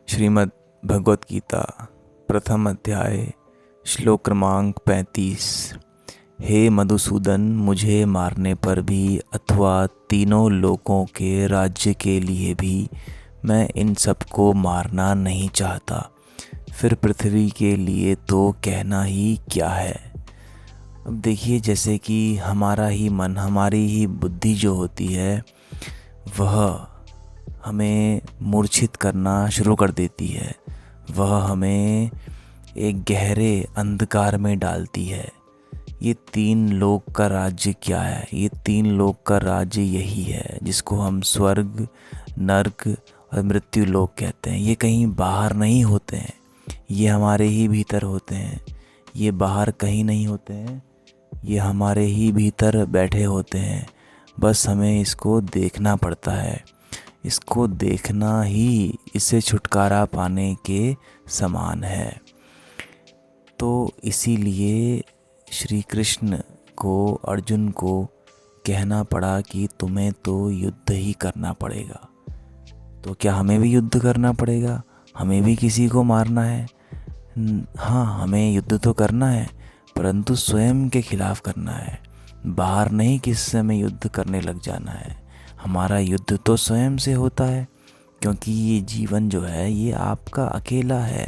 श्रीमद् भगवत गीता प्रथम अध्याय श्लोक क्रमांक 35। हे मधुसूदन, मुझे मारने पर भी अथवा तीनों लोकों के राज्य के लिए भी मैं इन सबको मारना नहीं चाहता। फिर पृथ्वी के लिए तो कहना ही क्या है। अब देखिए, जैसे कि हमारा ही मन, हमारी ही बुद्धि जो होती है वह हमें मूर्छित करना शुरू कर देती है। वह हमें एक गहरे अंधकार में डालती है। ये तीन लोक का राज्य क्या है? ये तीन लोक का राज्य यही है जिसको हम स्वर्ग, नर्क और मृत्यु लोक कहते हैं। ये कहीं बाहर नहीं होते हैं, ये हमारे ही भीतर होते हैं। ये बाहर कहीं नहीं होते हैं, ये हमारे ही भीतर बैठे होते हैं। बस हमें इसको देखना पड़ता है। इसको देखना ही इससे छुटकारा पाने के समान है। तो इसीलिए श्री कृष्ण को, अर्जुन को कहना पड़ा कि तुम्हें तो युद्ध ही करना पड़ेगा। तो क्या हमें भी युद्ध करना पड़ेगा? हमें भी किसी को मारना है? हाँ, हमें युद्ध तो करना है, परंतु स्वयं के खिलाफ करना है। बाहर नहीं किसी से हमें युद्ध करने लग जाना है। हमारा युद्ध तो स्वयं से होता है, क्योंकि ये जीवन जो है ये आपका अकेला है।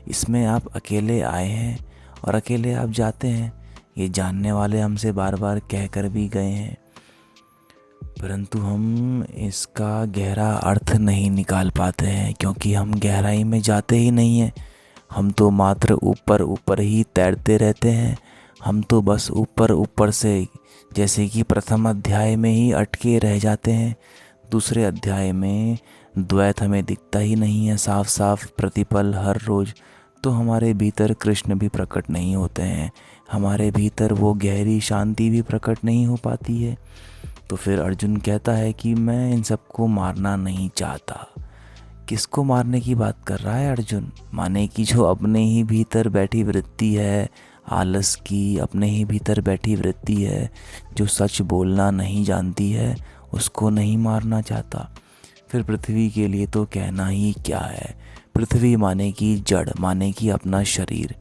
इसमें आप अकेले आए हैं और अकेले आप जाते हैं। ये जानने वाले हमसे बार बार कह कर भी गए हैं, परंतु हम इसका गहरा अर्थ नहीं निकाल पाते हैं, क्योंकि हम गहराई में जाते ही नहीं हैं। हम तो मात्र ऊपर ऊपर ही तैरते रहते हैं। हम तो बस ऊपर ऊपर से, जैसे कि प्रथम अध्याय में ही अटके रह जाते हैं। दूसरे अध्याय में द्वैत हमें दिखता ही नहीं है साफ साफ प्रतिपल हर रोज़। तो हमारे भीतर कृष्ण भी प्रकट नहीं होते हैं, हमारे भीतर वो गहरी शांति भी प्रकट नहीं हो पाती है। तो फिर अर्जुन कहता है कि मैं इन सबको मारना नहीं चाहता। किसको मारने की बात कर रहा है अर्जुन? माने कि जो अपने ही भीतर बैठी वृत्ति है, आलस की अपने ही भीतर बैठी वृत्ति है, जो सच बोलना नहीं जानती है, उसको नहीं मारना चाहता। फिर पृथ्वी के लिए तो कहना ही क्या है। पृथ्वी माने कि जड़, माने कि अपना शरीर।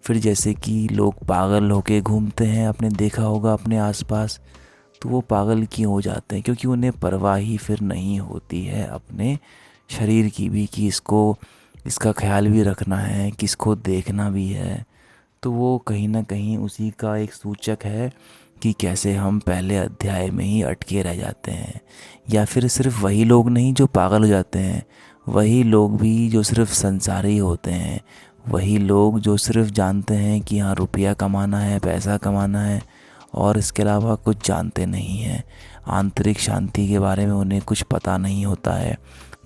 फिर जैसे कि लोग पागल होके घूमते हैं, आपने देखा होगा अपने आसपास, तो वो पागल क्यों हो जाते हैं? क्योंकि उन्हें परवाह ही फिर नहीं होती है अपने शरीर की भी, कि इसका ख्याल भी रखना है, कि इसको देखना भी है। तो वो कहीं ना कहीं उसी का एक सूचक है कि कैसे हम पहले अध्याय में ही अटके रह जाते हैं। या फिर सिर्फ वही लोग नहीं जो पागल हो जाते हैं, वही लोग भी जो सिर्फ संसारी होते हैं, वही लोग जो सिर्फ जानते हैं कि हाँ रुपया कमाना है, पैसा कमाना है, और इसके अलावा कुछ जानते नहीं हैं। आंतरिक शांति के बारे में उन्हें कुछ पता नहीं होता है।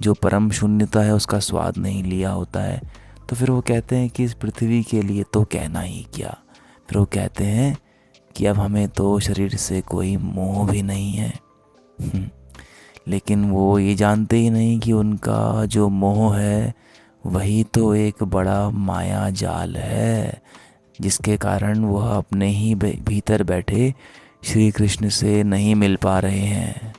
जो परम शून्यता है उसका स्वाद नहीं लिया होता है। तो फिर वो कहते हैं कि इस पृथ्वी के लिए तो कहना ही क्या। फिर वो कहते हैं कि अब हमें तो शरीर से कोई मोह भी नहीं है। लेकिन वो ये जानते ही नहीं कि उनका जो मोह है वही तो एक बड़ा माया जाल है, जिसके कारण वह अपने ही भीतर बैठे श्री कृष्ण से नहीं मिल पा रहे हैं।